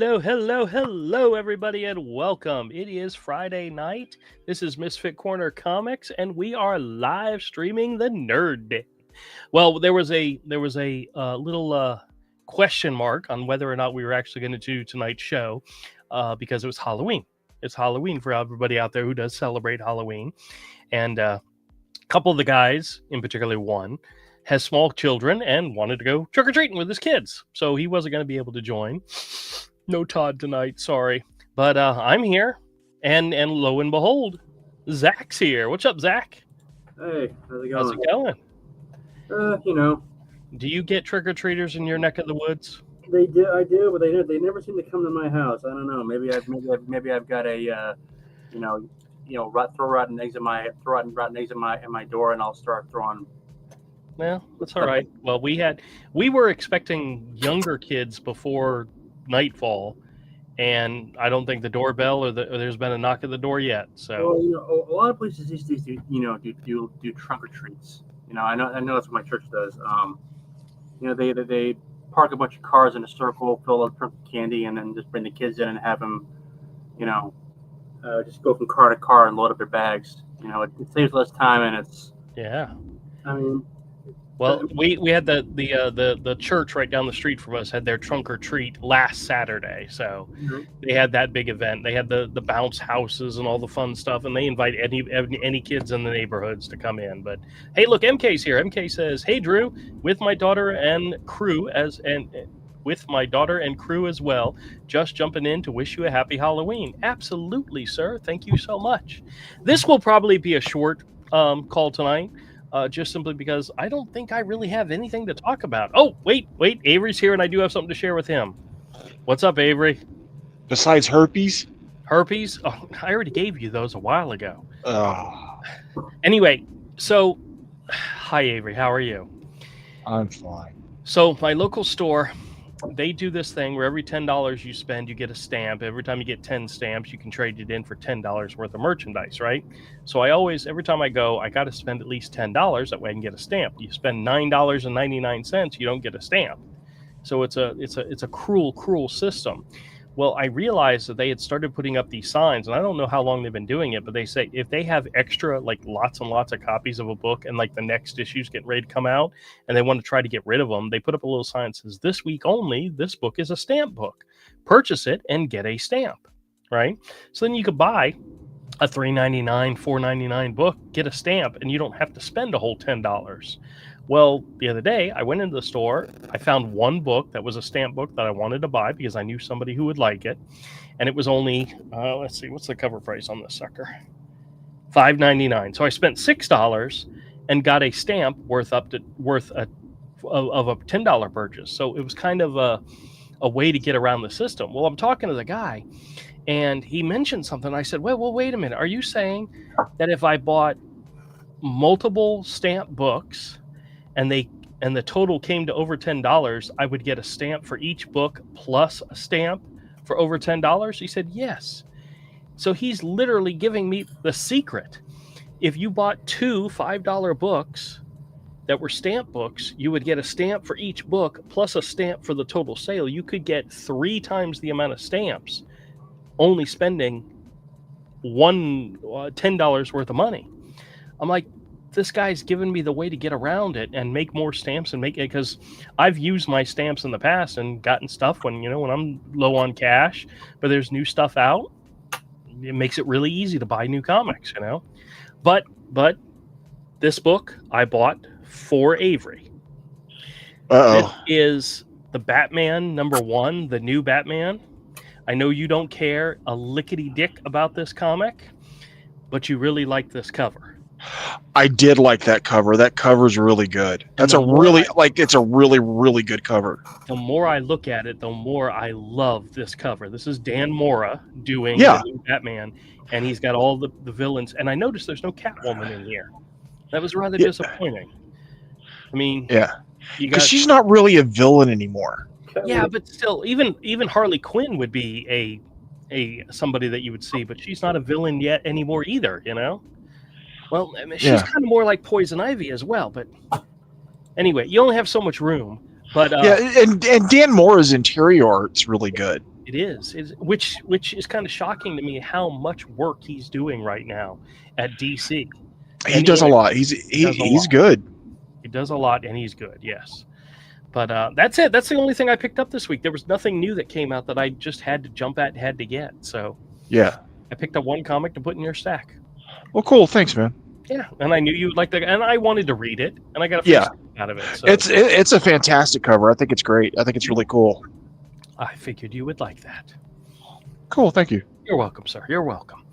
Hello, everybody, and welcome. It is Friday night. This is Misfit Corner Comics, and we are live streaming the Nerd Day. Well, there was a little question mark on whether or not we were actually going to do tonight's show because it was Halloween. It's Halloween for everybody out there who does celebrate Halloween, and a couple of the guys, in particular one, has small children and wanted to go trick-or-treating with his kids. So he wasn't going to be able to join. No Todd tonight, sorry. But I'm here, and lo and behold, Zach's here. What's up, Zach? Hey, how's it going? How's it going? You know. Do you get trick-or-treaters in your neck of the woods? I do, but they never seem to come to my house. I don't know. Maybe I've got a throw rotten eggs in my door, and I'll start throwing. Well, that's all right. Well, we were expecting younger kids before nightfall, and I don't think the doorbell or there's been a knock at the door yet. So, well, a lot of places these days do trunk or treats. I know that's what my church does. They park a bunch of cars in a circle, fill up trunk with candy, and then just bring the kids in and have them, just go from car to car and load up their bags. It saves less time, and it's Well, we had the church right down the street from us had their trunk or treat last Saturday, so they had that big event. They had the bounce houses and all the fun stuff, and they invite any kids in the neighborhoods to come in. But hey, look, MK's here. MK says, "Hey, Drew, with my daughter and crew as well. Just jumping in to wish you a happy Halloween." Absolutely, sir. Thank you so much. This will probably be a short call tonight. Just simply because I don't think I really have anything to talk about. Oh, wait, Avery's here, and I do have something to share with him. What's up, Avery? Besides herpes? Herpes? Oh, I already gave you those a while ago. Oh. Anyway, so, hi, Avery. How are you? I'm fine. So, my local store, they do this thing where every $10 you spend, you get a stamp. Every time you get 10 stamps, you can trade it in for $10 worth of merchandise, right? So every time I go, I got to spend at least $10. That way I can get a stamp. You spend $9.99, you don't get a stamp. So it's a cruel system. Well, I realized that they had started putting up these signs, and I don't know how long they've been doing it, but they say if they have extra, like lots and lots of copies of a book, and like the next issue's getting ready to come out, and they want to try to get rid of them, they put up a little sign that says, "This week only, this book is a stamp book. Purchase it and get a stamp," right? So then you could buy a $3.99, $4.99 book, get a stamp, and you don't have to spend a whole $10. Well, the other day, I went into the store. I found one book that was a stamp book that I wanted to buy because I knew somebody who would like it. And it was only, let's see, what's the cover price on this sucker? $5.99. So I spent $6 and got a stamp worth of a $10 purchase. So it was kind of a way to get around the system. Well, I'm talking to the guy, and he mentioned something. I said, well, wait a minute. Are you saying that if I bought multiple stamp books and the total came to over $10, I would get a stamp for each book plus a stamp for over $10? He said, yes. So he's literally giving me the secret. If you bought two $5 books that were stamp books, you would get a stamp for each book plus a stamp for the total sale. You could get 3 times the amount of stamps, only spending $10 worth of money. I'm like, this guy's given me the way to get around it and make more stamps and make it, because I've used my stamps in the past and gotten stuff when I'm low on cash, but there's new stuff out. It makes it really easy to buy new comics, But this book I bought for Avery. Uh-oh. This is the Batman #1, the new Batman. I know you don't care a lickety-dick about this comic, but you really like this cover. I did like that cover. That cover's really good. It's a really, really good cover. The more I look at it, the more I love this cover. This is Dan Mora doing the new Batman, and he's got all the villains. And I noticed there's no Catwoman in here. That was rather disappointing. I mean, because she's not really a villain anymore. Yeah, but still, even Harley Quinn would be a somebody that you would see, but she's not a villain yet anymore either. Well, I mean, she's kind of more like Poison Ivy as well, but anyway, you only have so much room. But and Dan Mora's interior art's really good. It is. Which is kind of shocking to me how much work he's doing right now at DC. He And does a yeah, lot. does a He's lot. good. He does a lot, and he's good. Yes. But that's it. That's the only thing I picked up this week. There was nothing new that came out that I just had to jump at and had to get. So Yeah. I picked up one comic to put in your stack. Well, cool. Thanks, man. Yeah, and I knew you would like that, and I wanted to read it, and I got a Yeah. out of it. So It's a fantastic cover. I think it's great. I think it's really cool. I figured you would like that. Cool. Thank you. You're welcome, sir. You're welcome.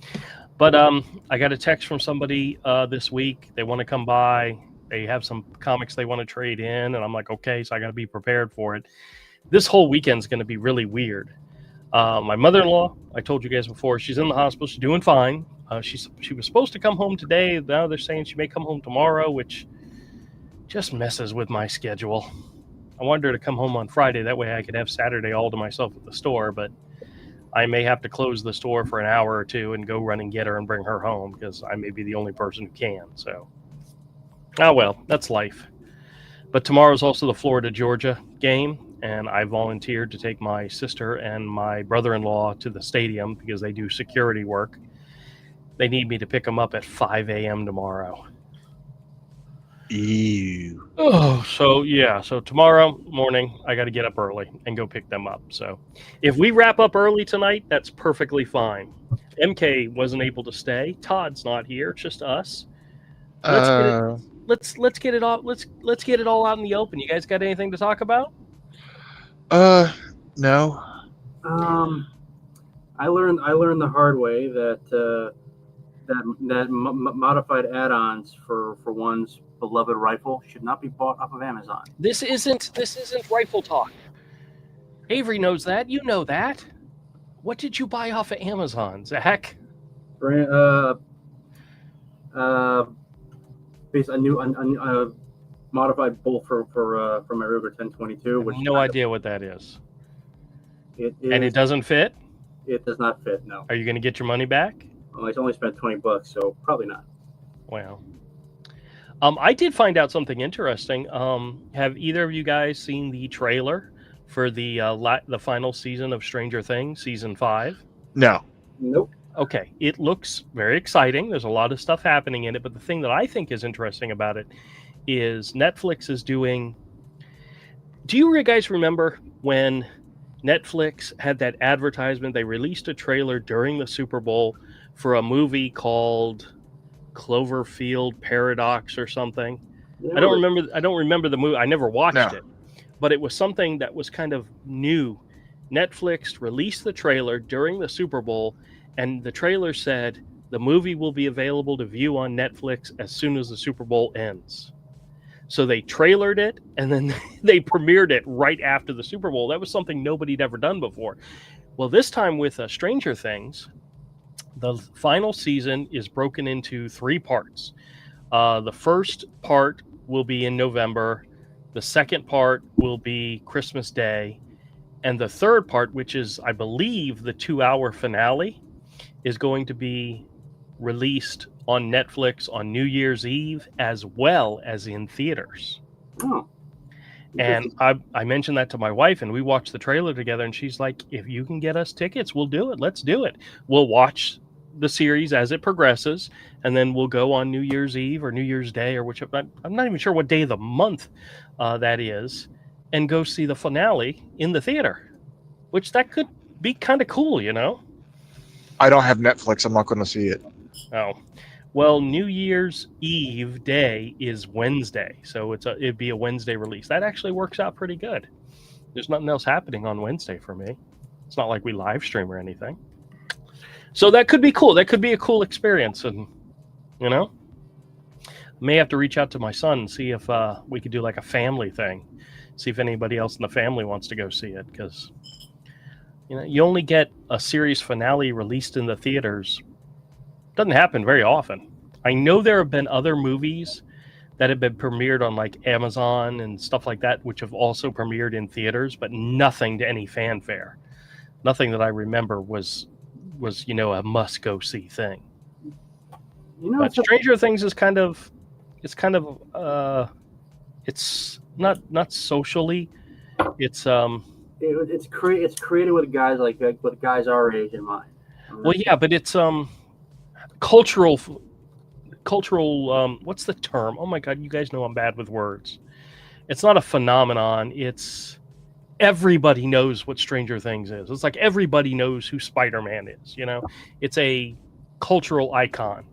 But I got a text from somebody this week. They want to come by. They have some comics they want to trade in, and I'm like, okay, so I got to be prepared for it. This whole weekend's going to be really weird. My mother-in-law, I told you guys before, she's in the hospital. She's doing fine. She was supposed to come home today. Now they're saying she may come home tomorrow, which just messes with my schedule. I wanted her to come home on Friday. That way I could have Saturday all to myself at the store, but I may have to close the store for an hour or two and go run and get her and bring her home because I may be the only person who can. So, oh well, that's life. But tomorrow's also the Florida-Georgia game, and I volunteered to take my sister and my brother-in-law to the stadium because they do security work. They need me to pick them up at 5 a.m. tomorrow. Ew. Oh, so yeah. So tomorrow morning, I got to get up early and go pick them up. So if we wrap up early tonight, that's perfectly fine. MK wasn't able to stay. Todd's not here. It's just us. Let's get it all. Let's get it all out in the open. You guys got anything to talk about? No. I learned the hard way that modified add-ons for one's beloved rifle should not be bought off of Amazon. This isn't rifle talk. Avery knows that. You know that. What did you buy off of Amazon, Zach? Based a new modified bolt for my Ruger 1022. Which no idea what that is. It is, and it doesn't fit. It does not fit. No. Are you going to get your money back? Well, I only spent $20, so probably not. Wow. I did find out something interesting. Have either of you guys seen the trailer for the final season of Stranger Things, season 5? No. Nope. Okay, it looks very exciting. There's a lot of stuff happening in it, but the thing that I think is interesting about it is Netflix is doing. Do you guys remember when Netflix had that advertisement? They released a trailer during the Super Bowl for a movie called Cloverfield Paradox or something. Yeah. I don't remember the movie. I never watched it, but it was something that was kind of new. Netflix released the trailer during the Super Bowl, and the trailer said the movie will be available to view on Netflix as soon as the Super Bowl ends. So they trailered it, and then they premiered it right after the Super Bowl. That was something nobody'd ever done before. Well, this time with Stranger Things, the final season is broken into 3 parts. The first part will be in November. The second part will be Christmas Day. And the third part, which is, I believe, the 2-hour finale, is going to be released on Netflix on New Year's Eve as well as in theaters. Oh. And I mentioned that to my wife, and we watched the trailer together, and she's like, if you can get us tickets, we'll do it. Let's do it. We'll watch the series as it progresses, and then we'll go on New Year's Eve or New Year's Day or whichever. I'm not even sure what day of the month that is, and go see the finale in the theater, which that could be kind of cool, you know? I don't have Netflix. I'm not going to see it. Oh. Well, New Year's Eve day is Wednesday, so it'd be a Wednesday release. That actually works out pretty good. There's nothing else happening on Wednesday for me. It's not like we live stream or anything. So that could be cool. That could be a cool experience, and you know, I may have to reach out to my son and see if we could do like a family thing. See if anybody else in the family wants to go see it, because you know, you only get a series finale released in the theaters. Doesn't happen very often. I know there have been other movies that have been premiered on like Amazon and stuff like that, which have also premiered in theaters, but nothing to any fanfare. Nothing that I remember was you know, a must go see thing. You know, but Stranger Things is it's not socially, it's it's created with guys with guys our age in mind. I mean, Well, yeah, but it's cultural what's the term? Oh my god, you guys know I'm bad with words. It's not a phenomenon. It's everybody knows what Stranger Things is. It's like everybody knows who Spider-Man is, you know? It's a cultural icon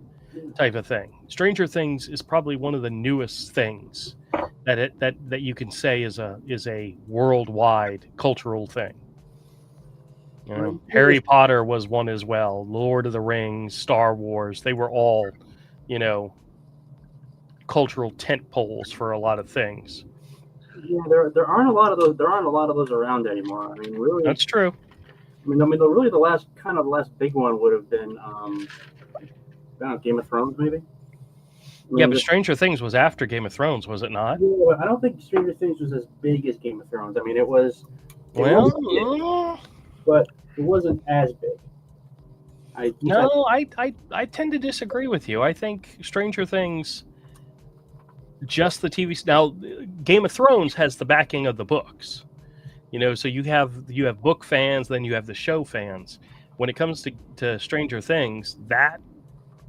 type of thing. Stranger Things is probably one of the newest things that you can say is a worldwide cultural thing. You know, Harry Potter was one as well. Lord of the Rings, Star Wars, they were all, you know, cultural tent poles for a lot of things. yeah, there aren't a lot of those. There aren't a lot of those around anymore. I mean, really. That's true. Really, the last big one would have been, I don't know, Game of Thrones, maybe. Yeah, but Stranger Things was after Game of Thrones, was it not? Yeah, I don't think Stranger Things was as big as Game of Thrones. I mean, it was. Well, But it wasn't as big. I tend to disagree with you. I think Stranger Things, just the TV. Now, Game of Thrones has the backing of the books, you know. So you have book fans, then you have the show fans. When it comes to Stranger Things, that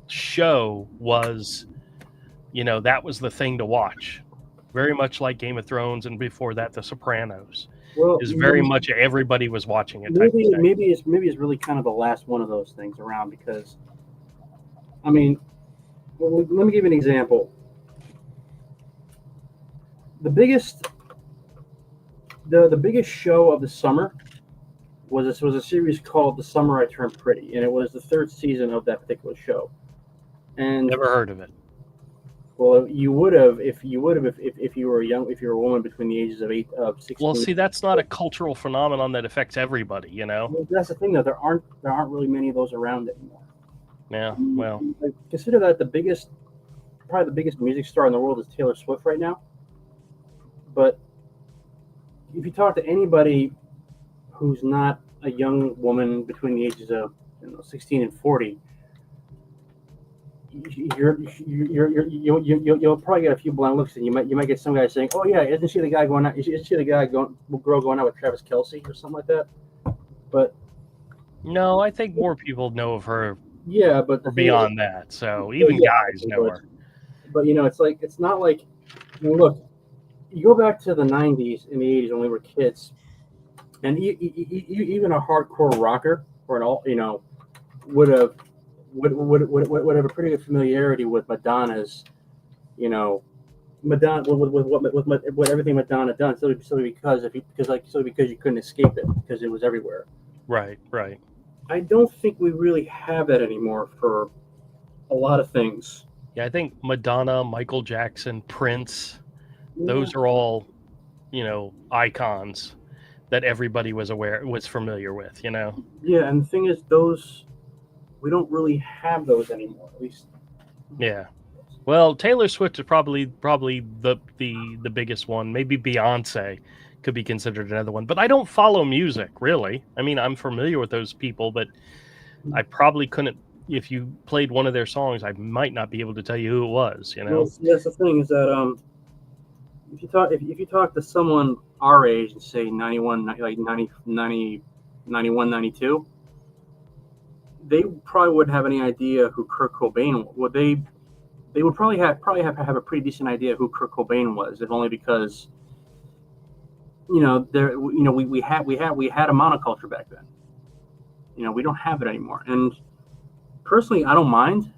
show was, you know, that was the thing to watch. Very much like Game of Thrones, and before that, The Sopranos. Well, Is very much everybody was watching it. Maybe it's really kind of the last one of those things around, because, I mean, well, let me give you an example. The biggest show of the summer was a series called The Summer I Turned Pretty, and it was the third season of that particular show. And never heard of it. Well, you would have if you were a woman between the ages of 16. Well, see, that's not a cultural phenomenon that affects everybody, you know. Well, that's the thing, though. There aren't really many of those around anymore. Yeah, well, consider that probably the biggest music star in the world is Taylor Swift right now. But if you talk to anybody who's not a young woman between the ages of 16 and 40, you'll probably get a few blank looks, and you might get some guy saying, "Oh yeah, isn't she the girl going out with Travis Kelce or something like that?" But no, I think more people know of her. Yeah, but beyond that, so even guys know her. But it's not like, look, you go back to the '90s and the '80s when we were kids, and even a hardcore rocker or an all, would have a pretty good familiarity with Madonna's, Madonna with everything Madonna done. So because you couldn't escape it because it was everywhere. Right. I don't think we really have that anymore for a lot of things. Yeah, I think Madonna, Michael Jackson, Prince, those are all, icons that everybody was familiar with, Yeah, and the thing is, we don't really have those anymore, at least. Yeah. Well, Taylor Swift is probably the biggest one. Maybe Beyonce could be considered another one. But I don't follow music, really. I mean, I'm familiar with those people, but I probably couldn't. If you played one of their songs, I might not be able to tell you who it was. Well, yes, the thing is that if you talk to someone our age and say 91, like 90, 91, 92, they probably wouldn't have any idea who Kurt Cobain was. They would probably have a pretty decent idea who Kurt Cobain was, if only because we had a monoculture back then. We don't have it anymore. And personally, I don't mind.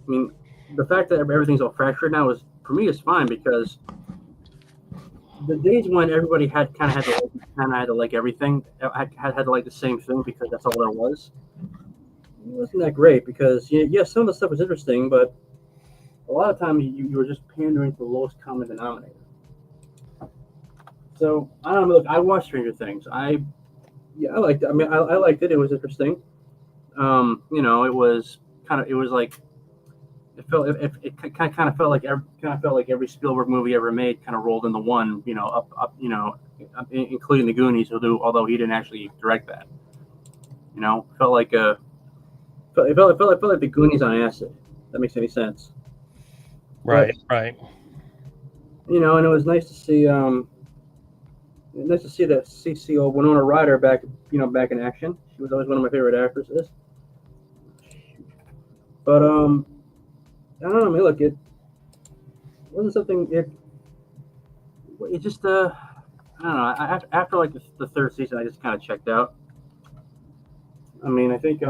I mean, the fact that everything's all fractured now for me is fine, because the days when everybody had to like everything, had to like the same thing because that's all there was. It wasn't that great, because some of the stuff was interesting, but a lot of times you were just pandering to the lowest common denominator. So I don't know. Look, I watched Stranger Things. I liked it. I mean, I liked it. It was interesting. It kind of felt like every Spielberg movie ever made kind of rolled into one. Including the Goonies, although he didn't actually direct that. Felt like the Goonies on acid. If that makes any sense. Right. And it was nice to see. Nice to see old Winona Ryder back, back in action. She was always one of my favorite actresses. But I don't know. I mean, look, it wasn't something. It just I don't know. After like the third season, I just kind of checked out. I mean, I think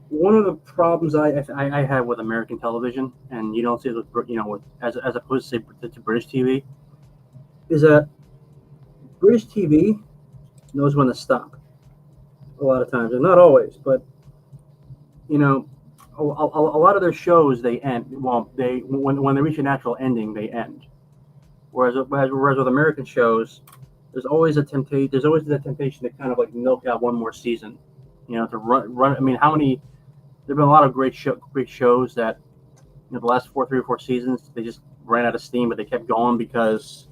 one of the problems I have with American television, and you don't see it with as opposed to say to British TV, is that British TV knows when to stop. A lot of times, and not always, but a lot of their shows they end. Well, when they reach a natural ending, they end. Whereas with American shows, there's always the temptation to kind of like milk out one more season. To run. I mean, how many? There've been a lot of great shows that the last 3 or 4 seasons they just ran out of steam, but they kept going because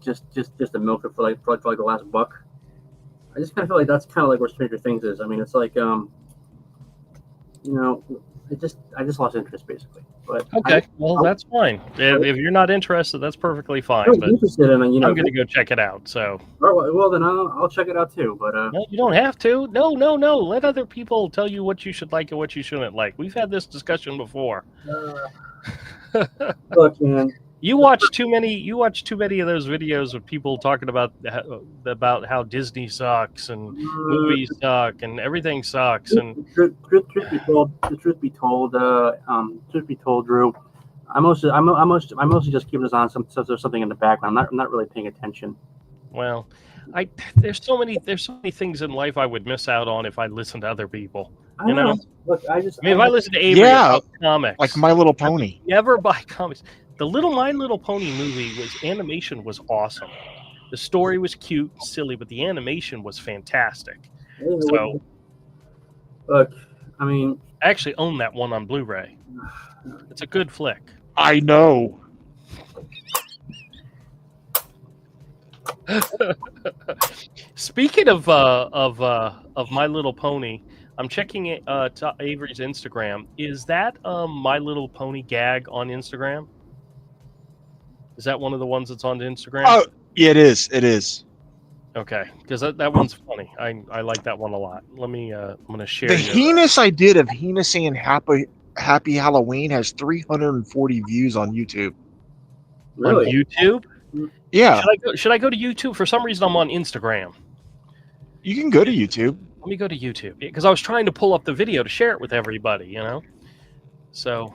just to milk it for like the last buck. I just kind of feel like that's kind of like where Stranger Things is. I mean, it's like I just lost interest basically. But okay, that's fine. If you're not interested, that's perfectly fine. I'm But interested in it. I'm going to go check it out. So well, then I'll check it out too. But no, you don't have to. No. Let other people tell you what you should like and what you shouldn't like. We've had this discussion before. Look, man. You watch too many of those videos of people talking about how Disney sucks and movies suck and everything sucks. And truth be told, Drew, I mostly just keep this on there's something in the background. I'm not really paying attention. Well, there's so many things in life I would miss out on if I listened to other people. You know? Look, if I listen to Avery about comics, like My Little Pony, never buy comics. The My Little Pony movie animation was awesome. The story was cute and silly, but the animation was fantastic. So, look, I mean, I actually own that one on Blu-ray. It's a good flick. I know. Speaking of My Little Pony, I'm checking Avery's Instagram. Is that My Little Pony gag on Instagram? Is that one of the ones that's on Instagram? Oh, yeah, it is. It is. Okay, because that one's funny. I like that one a lot. Let me. I'm gonna share the Heinous I did of Heinous saying Happy Halloween has 340 views on YouTube. Really? On YouTube? Yeah. Should I go to YouTube? For some reason, I'm on Instagram. You can go to YouTube. Let me go to YouTube because I was trying to pull up the video to share it with everybody. So.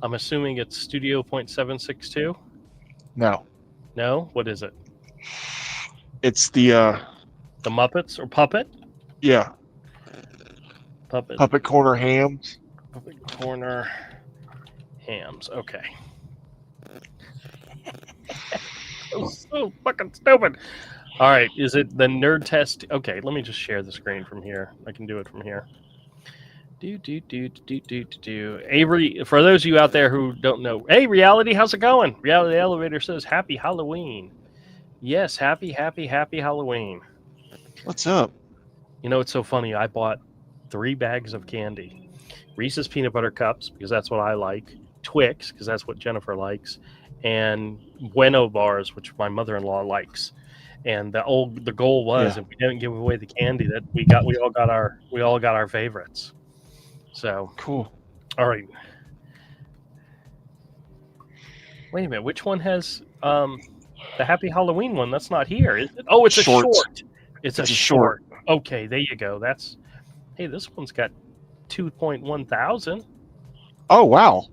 I'm assuming it's Studio.762. No. What is it? It's the Muppets or Puppet? Yeah. Puppet Corner Hams. Puppet Corner Hams. Okay. So fucking stupid. All right. Is it the Nerd Test? Okay. Let me just share the screen from here. I can do it from here. Avery, for those of you out there who don't know, hey, Reality, how's it going? Reality Elevator says Happy Halloween. Yes, happy Halloween. What's up? It's so funny. I bought 3 bags of candy. Reese's Peanut Butter Cups, because that's what I like. Twix, because that's what Jennifer likes. And Bueno bars, which my mother-in-law likes. And the goal was, if we didn't give away the candy that we all got our favorites. So cool. All right. Wait a minute. Which one has the Happy Halloween one? That's not here, is it? Oh, it's a short. It's a short. Okay, there you go. Hey, this one's got 2.1 thousand. Oh wow.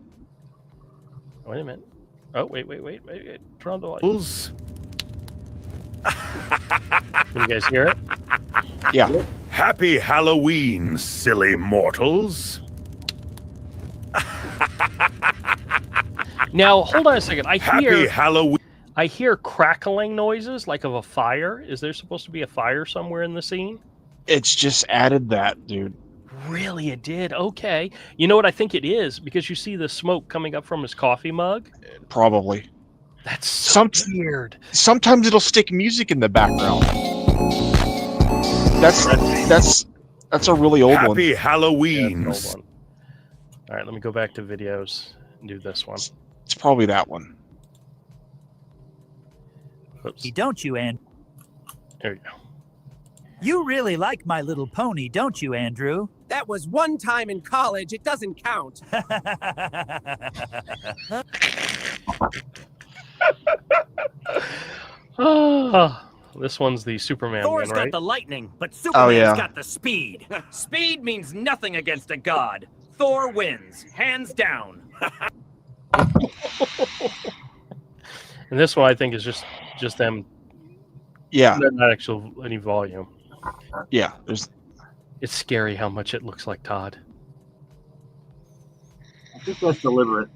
Wait a minute. Oh wait. Turn on the lights. Can you guys hear it? Yeah. Happy Halloween, silly mortals. Now, hold on a second. Happy Halloween. I hear crackling noises like of a fire. Is there supposed to be a fire somewhere in the scene? It's just added that, dude. Really, it did? Okay. You know what I think it is? Because you see the smoke coming up from his coffee mug? Probably. That's so weird. Sometimes it'll stick music in the background. That's a really old one. Happy Halloween. Yeah, old one. All right, let me go back to videos. do this one. It's probably that one. Oops. Don't you, Andrew? There you go. You really like My Little Pony, don't you, Andrew? That was one time in college. It doesn't count. This one's the Superman Thor's one, right? got the lightning, but Superman's yeah. got the speed. Speed means nothing against a god. Thor wins, hands down. And this one I think is just them. Yeah, Not actual any volume. yeah. There's It's scary how much it looks like Todd. I think that's deliberate.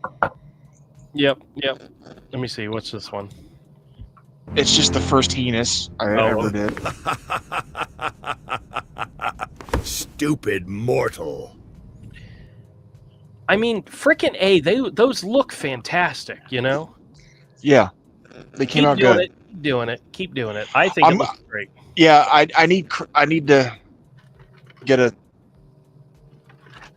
Yep. Let me see. What's this one? it's just the first heinous I ever did. Stupid mortal. I mean, frickin' A, those look fantastic, you know? Yeah, they came out doing good. it, keep doing it. I think it looks great. Yeah, I need to get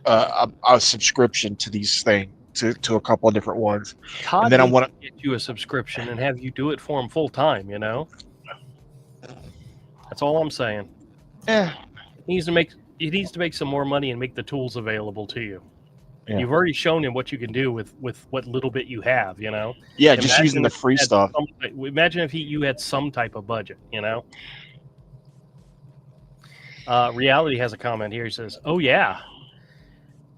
a subscription to these things to a couple of different ones. Todd and then I needs want to get you a subscription and have you do it for him full time, you know? That's all I'm saying. He needs to make some more money and make the tools available to you. Yeah. You've already shown him what you can do with what little bit you have, you know? Yeah, just Imagine using the if you free had stuff. Imagine if you had some type of budget, you know? Reality has a comment here. He says, "Oh yeah,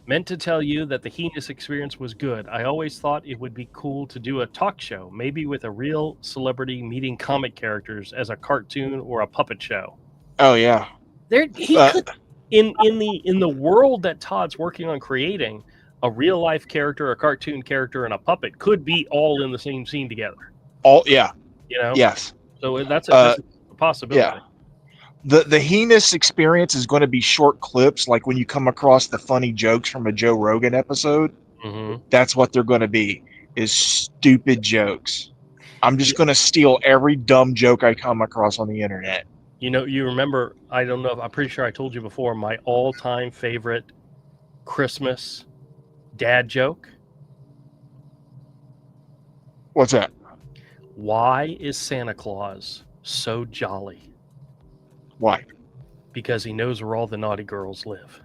meant to tell you that the heinous experience was good. I always thought it would be cool to do a talk show, maybe with a real celebrity meeting comic characters as a cartoon or a puppet show." Oh yeah. There, he could, in the world that Todd's working on creating, a real life character, a cartoon character, and a puppet could be all in the same scene together. Yeah. You know. Yes. So that's a possibility. Yeah. The heinous experience is going to be short clips, like when you come across the funny jokes from a Joe Rogan episode. Mm-hmm. That's what they're going to be, is stupid jokes. I'm just going to steal every dumb joke I come across on the internet. You know, you remember, I don't know, I'm pretty sure I told you before, my all-time favorite Christmas dad joke. What's that? Why is Santa Claus so jolly? Why? Because he knows where all the naughty girls live.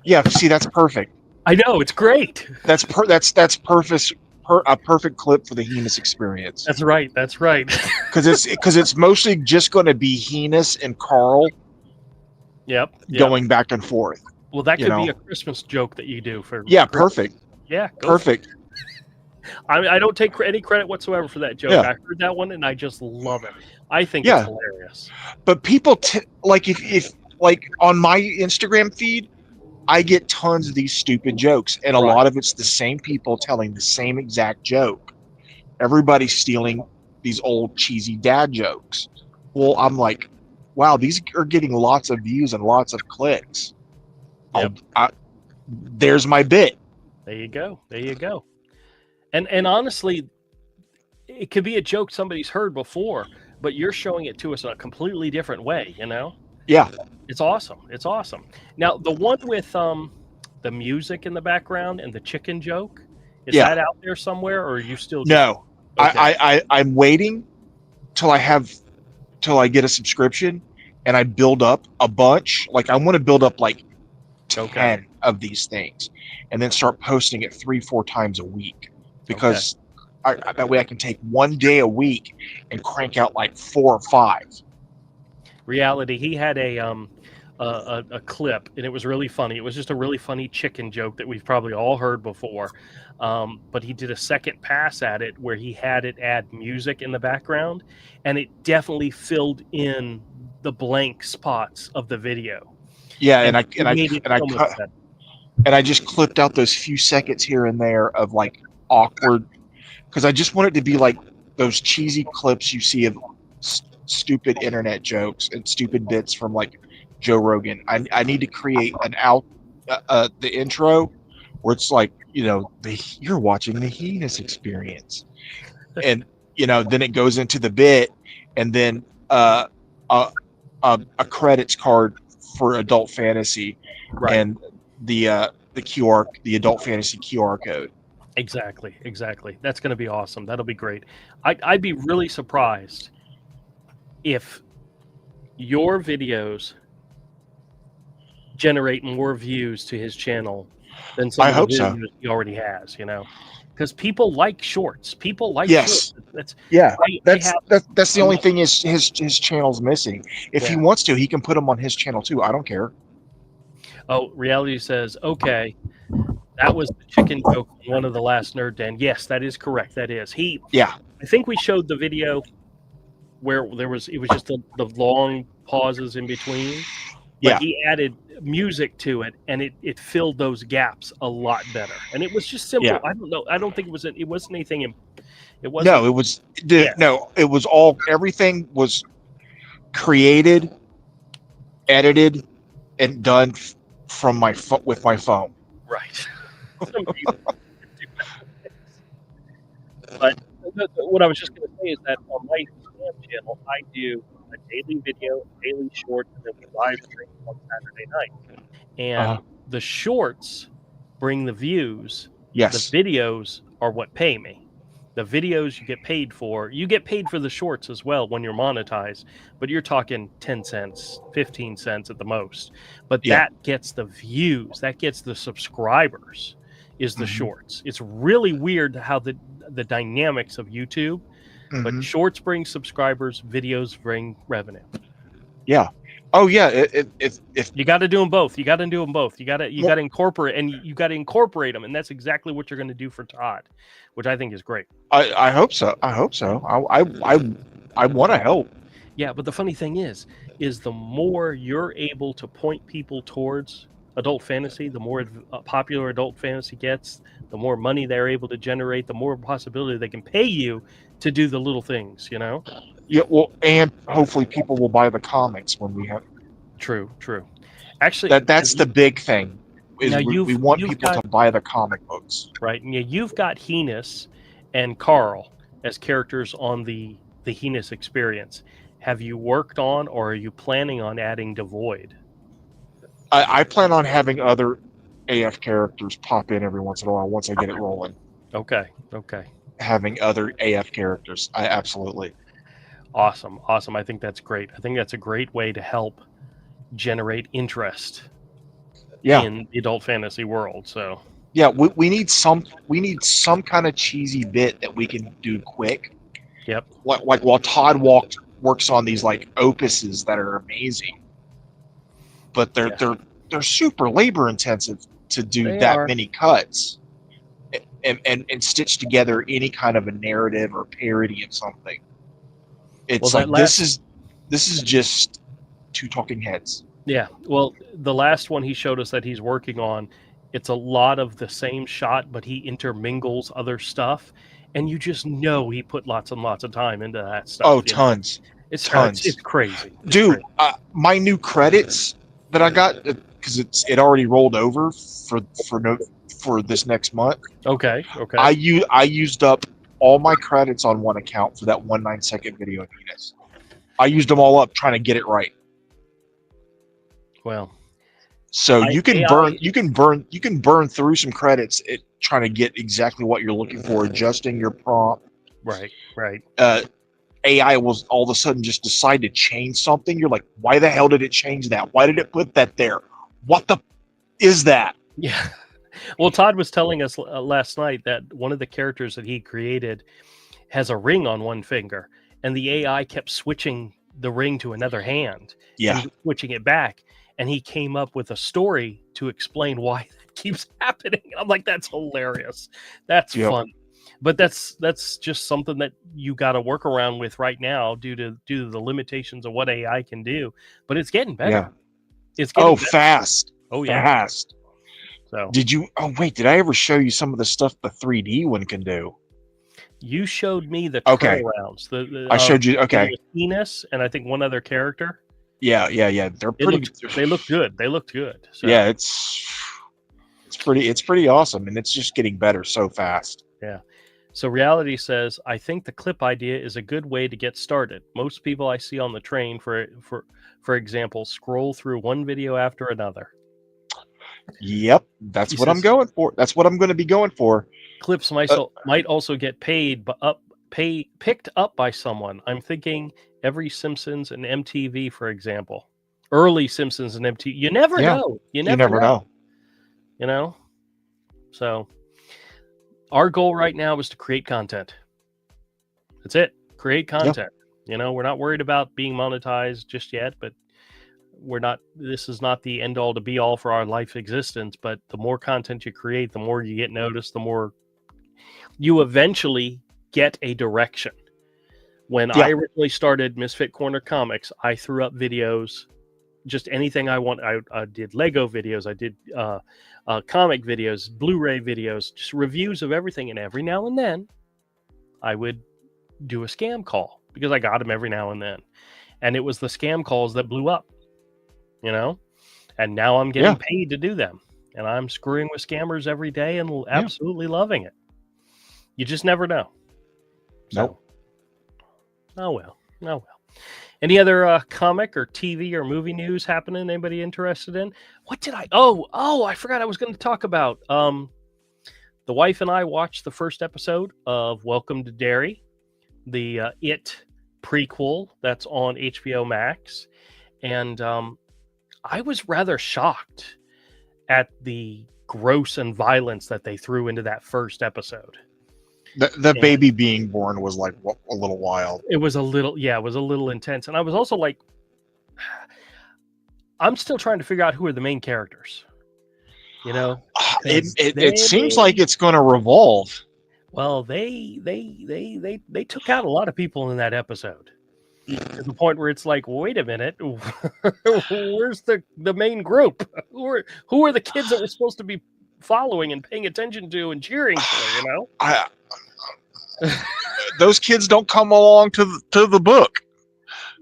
Yeah, see, that's perfect. I know, it's great. That's perfect. A perfect clip for the heinous experience. That's right. Because it's mostly just going to be heinous and Carl Yep. going back and forth. Well, that could know. be a Christmas joke that you do for. Yeah, Christmas. perfect. Yeah, go Perfect. I don't take any credit whatsoever for that joke. Yeah. I heard that one and I just love it. I think Yeah. it's hilarious. But people like if like on my Instagram feed, I get tons of these stupid jokes, and a Right. lot of it's the same people telling the same exact joke. Everybody's stealing these old cheesy dad jokes. Well, I'm like, wow, these are getting lots of views and lots of clicks. Yep. There's my bit. There you go. And honestly, it could be a joke somebody's heard before, but you're showing it to us in a completely different way, you know? Yeah. It's awesome. Now, the one with the music in the background and the chicken joke, is that out there somewhere, or are you still No. Okay. I'm waiting till I get a subscription and I build up a bunch. Like I want to build up like 10 of these things and then start posting it 3-4 times a week, because that way I can take one day a week and crank out like 4 or 5. Reality, he had a clip, and it was really funny. It was just a really funny chicken joke that we've probably all heard before. But he did a second pass at it where he had it add music in the background, and it definitely filled in the blank spots of the video. Yeah, And I just clipped out those few seconds here and there of like awkward, because I just want it to be like those cheesy clips you see of stupid internet jokes and stupid bits from like Joe Rogan. I need to create the intro where it's like, you're watching the heinous experience, and then it goes into the bit, and then a credits card for adult fantasy, Right. and the adult fantasy QR code. Exactly. That's going to be awesome. That'll be great. I'd be really surprised if your videos generate more views to his channel than some I of the hope so. videos he already has, because people like shorts. People like Yes. shorts. That's Yeah, I that's have that's the only thing is his channel's missing. If he Yeah. wants to, he can put them on his channel too. I don't care. Oh, reality says, okay, that was the chicken joke on one of the last Nerd Den. Yes, that is correct. That is. Yeah, I think we showed the video where it was just the long pauses in between. But yeah. he added music to it, and it filled those gaps a lot better. And it was just simple. Yeah. I don't know. I don't think it wasn't anything. It wasn't. No, it was Yeah. no, it was all everything was created, edited, and done from my with my phone. Right. Some people do that. But what I was just going to say is that on my Spam channel, I do a daily video, daily short, and then we live stream on Saturday night. And the shorts bring the views. Yes. The videos are what pay me. The videos you get paid for. You get paid for the shorts as well when you're monetized, but you're talking 10 cents, 15 cents at the most. But that gets the views, that gets the subscribers, is the shorts. It's really weird how the dynamics of YouTube, but shorts bring subscribers, videos bring revenue. Yeah. Oh yeah. If you got to do them both, you got to incorporate, and you got to incorporate them, and that's exactly what you're going to do for Todd, which I think is great. I hope so. I want to help. Yeah, but the funny thing is the more you're able to point people towards adult fantasy, the more popular adult fantasy gets, the more money they're able to generate, the more possibility they can pay you to do the little things, Yeah, well, and hopefully people will buy the comics when we have. True. Actually, that's the big thing. Is we want people to buy the comic books, right? Yeah, you've got Heinous and Carl as characters on the Heinous experience. Have you worked on, or are you planning on adding Devoid? I plan on having other AF characters pop in every once in a while once I get it rolling. Okay. Having other AF characters, I absolutely. Awesome. I think that's great. I think that's a great way to help generate interest in the adult fantasy world. So yeah, we need some kind of cheesy bit that we can do quick. Yep. Like while Todd works on these like opuses that are amazing, but they're super labor intensive to do many cuts and stitch together any kind of a narrative or parody of something. It's this is just two talking heads. Yeah. Well, the last one he showed us that he's working on, it's a lot of the same shot, but he intermingles other stuff, and you just know he put lots and lots of time into that stuff. Oh, tons. It's tons. It's crazy. Dude, my new credits that I got, because it already rolled over for this next month. Okay. I used up all my credits on one account for that 1 9-second video of Venus. I used them all up trying to get it right. Well, so you can burn through some credits trying to get exactly what you're looking for, adjusting your prompt. Right. AI will all of a sudden just decide to change something. You're like, why the hell did it change that? Why did it put that there? What the is that? Yeah. Well, Todd was telling us last night that one of the characters that he created has a ring on one finger, and the AI kept switching the ring to another hand. Yeah. And switching it back. And he came up with a story to explain why that keeps happening. And I'm like, that's hilarious. That's fun. But that's just something that you got to work around with right now due to the limitations of what AI can do. But it's getting better. Yeah. It's getting better. Fast. Oh yeah. Fast. So did I ever show you some of the stuff the 3D one can do? You showed me the rounds. I showed you Venus and I think one other character. Yeah. They're pretty. They look good. They looked good. So. Yeah, it's pretty awesome, and it's just getting better so fast. Yeah. So reality says, I think the clip idea is a good way to get started. Most people I see on the train, for example, scroll through one video after another. Yep, that's what I'm going for. That's what I'm going to be going for. clips might also get picked up by someone. I'm thinking every Simpsons and MTV, for example, early Simpsons and MTV. You never know. You never know. You know. So our goal right now is to create content. That's it. Create content. You know, we're not worried about being monetized just yet, but this is not the end all to be all for our life existence. But the more content you create, the more you get noticed, the more you eventually get a direction. When I originally started Misfit Corner Comics, I threw up videos, just anything I want. I did Lego videos. I did comic videos, Blu-ray videos, just reviews of everything. And every now and then I would do a scam call because I got them every now and then. And it was the scam calls that blew up, you know, and now I'm getting paid to do them. And I'm screwing with scammers every day and absolutely loving it. You just never know. Nope. Oh, well. Any other comic or TV or movie news happening? Anybody interested in? What did I... Oh, I forgot I was going to talk about. The wife and I watched the first episode of Welcome to Derry, the It prequel that's on HBO Max. And I was rather shocked at the gross and violence that they threw into that first episode. The baby being born was like a little wild. It was a little intense. And I was also like, I'm still trying to figure out who are the main characters. You know, it seems like it's going to revolve. Well, they took out a lot of people in that episode to the point where it's like, wait a minute, where's the main group? Who are the kids that we're supposed to be following and paying attention to and cheering for? You know, those kids don't come along to the book.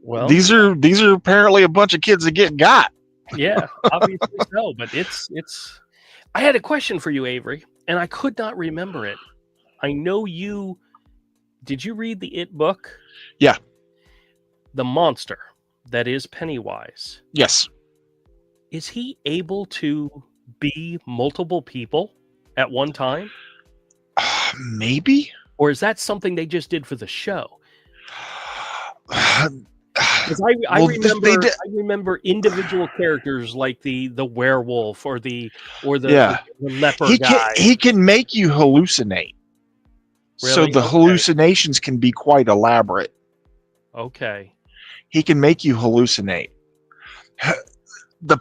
Well, these are apparently a bunch of kids that get got. Yeah, obviously so. But it's. I had a question for you, Avery, and I could not remember it. I know you. Did you read the It book? Yeah. The monster that is Pennywise. Yes. Is he able to be multiple people at one time? Maybe. Or is that something they just did for the show? Because I remember individual characters like the werewolf or the leper guy. He can make you hallucinate. Really? So the hallucinations can be quite elaborate. Okay. He can make you hallucinate.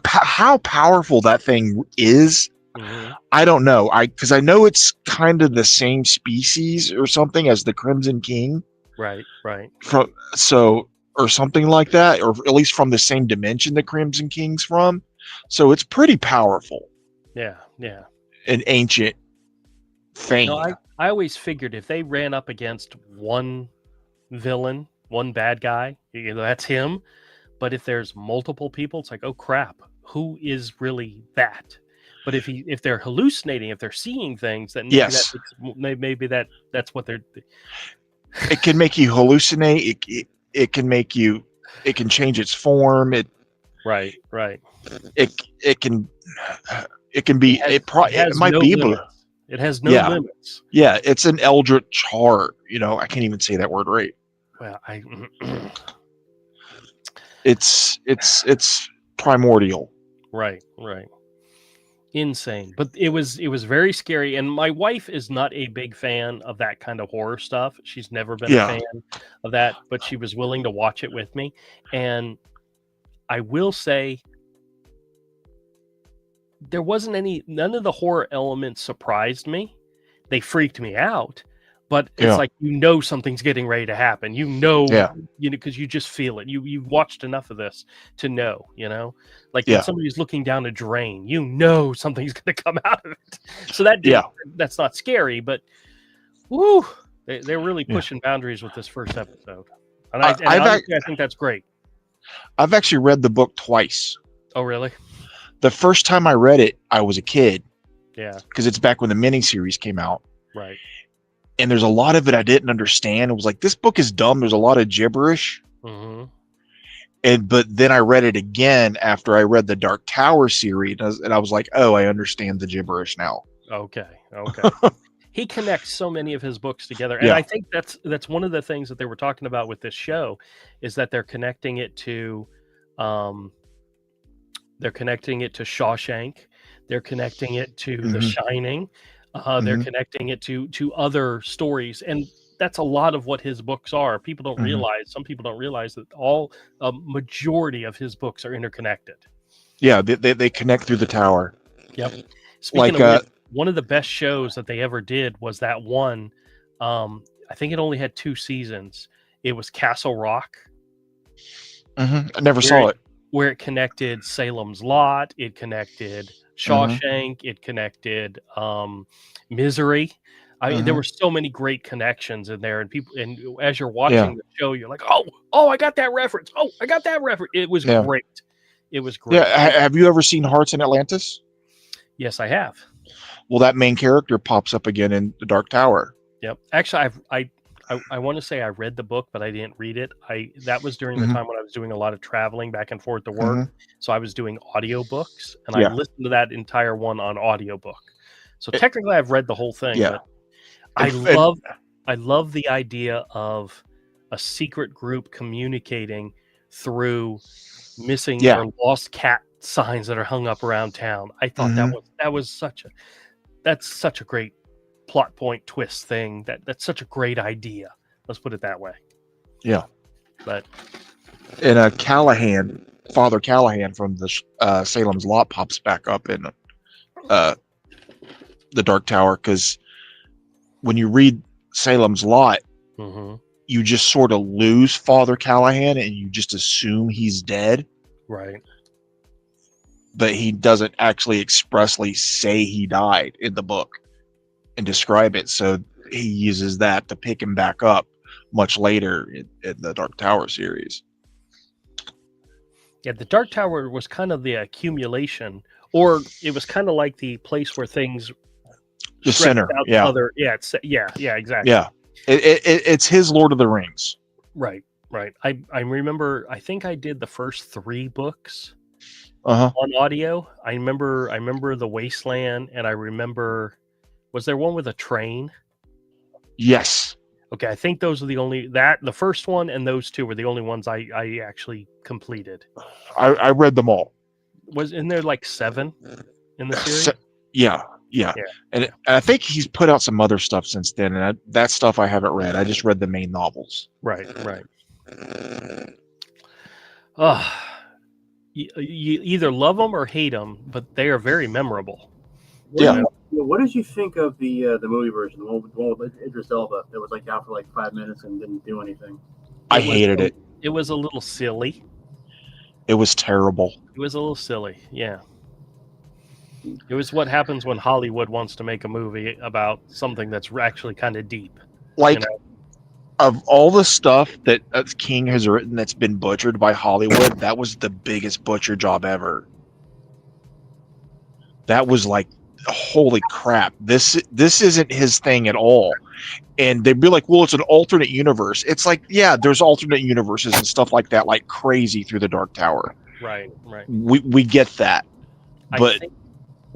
How powerful that thing is, I don't know. Because I know it's kind of the same species or something as the Crimson King. Right. Or something like that, or at least from the same dimension the Crimson King's from. So it's pretty powerful. Yeah. An ancient thing. No, I always figured if they ran up against one villain, one bad guy, that's him. But if there's multiple people, it's like, oh crap, who is really that? But if they're hallucinating, if they're seeing things, then maybe that's what they're. It can make you hallucinate. It can make you. It can change its form. Right. It can be. It might be able. It has no limits. Yeah, it's an eldritch heart. You know, I can't even say that word right. Well, It's primordial. Right. Insane. But it was very scary. And my wife is not a big fan of that kind of horror stuff. She's never been a fan of that, but she was willing to watch it with me. And I will say none of the horror elements surprised me. They freaked me out. But it's like, something's getting ready to happen. Because you just feel it. You've watched enough of this to know, like when somebody's looking down a drain, something's going to come out of it. So that's not scary, but woo, they're really pushing boundaries with this first episode. And I think that's great. I've actually read the book twice. Oh, really? The first time I read it, I was a kid. Yeah. Because it's back when the miniseries came out. Right. And there's a lot of it I didn't understand. It was like, this book is dumb. There's a lot of gibberish. Mm-hmm. But then I read it again after I read the Dark Tower series, and I was like, oh, I understand the gibberish now. Okay. he connects so many of his books together, and Yeah. I think that's one of the things that they were talking about with this show, is that they're connecting it to, Shawshank, they're connecting it to The Mhm. Shining, they're Mhm. connecting it to other stories, and that's a lot of what his books are. People don't Mhm. realize, some people don't realize that a majority of his books are interconnected. Yeah, they connect through the tower. Yep. Speaking Like of which, one of the best shows that they ever did was that one. I think it only had 2 seasons. It was Castle Rock, I never where saw it, it. where it connected Salem's Lot, it connected Shawshank, it connected Misery. There were so many great connections in there, and people, and as you're Yeah. watching the show, you're like, oh, I got that reference. Oh, I got that reference. It was Yeah. great. It was great. Yeah. Have you ever seen Hearts in Atlantis? Yes, I have. Well, that main character pops up again in the Dark Tower. Yep. Actually, I want to say I read the book, but I didn't read it. That was during the time when I was doing a lot of traveling back and forth to work. So I was doing audiobooks, and I listened to that entire one on audiobook. So technically I've read the whole thing, Yeah. but I love the idea of a secret group communicating through missing or lost cat signs that are hung up around town. I thought that's such a great plot point twist thing. That's such a great idea. Let's put it that way. Yeah. But And Callahan, Father Callahan from the Salem's Lot pops back up in the Dark Tower, because when you read Salem's Lot, you just sort of lose Father Callahan and you just assume he's dead. Right. But he doesn't actually expressly say he died in the book and describe it. So he uses that to pick him back up much later in the Dark Tower series. Yeah, the Dark Tower was kind of the accumulation, or it was kind of like the place where things The center. Yeah. Exactly. Yeah. It's his Lord of the Rings. Right. I remember, I think I did the first 3 books on audio. I remember The Wasteland, and I remember, was there one with a train? Yes. Okay, I think those are the first one and those 2 were the only ones I actually completed. I read them all. Wasn't there like 7 in the series? Yeah. And I think he's put out some other stuff since then, and that stuff I haven't read. I just read the main novels. Right. Oh, you either love them or hate them, but they are very memorable. What did you think of the movie version, the one with Idris Elba, that was like out for like 5 minutes and didn't do anything? I hated it. It was a little silly. It was terrible. It was a little silly, yeah. It was what happens when Hollywood wants to make a movie about something that's actually kind of deep. Like, of all the stuff that King has written that's been butchered by Hollywood, that was the biggest butcher job ever. That was like, holy crap, this isn't his thing at all. And they'd be like, well, it's an alternate universe. It's like, yeah, there's alternate universes and stuff like that, like crazy through the Dark Tower. Right. We get that. But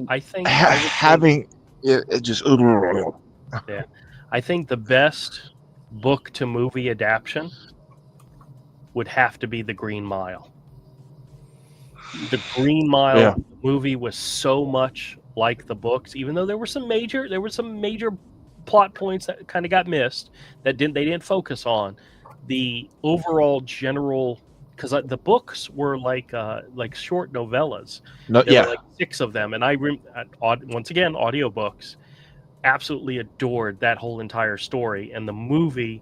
I think having it just yeah. I think the best book to movie adaptation would have to be The Green Mile. The Green Mile movie was so much like the books, even though there were some major plot points that kind of got missed that they didn't focus on. The overall general, because the books were like short novellas. There were like 6 of them, and once again, audiobooks. Absolutely adored that whole entire story, and the movie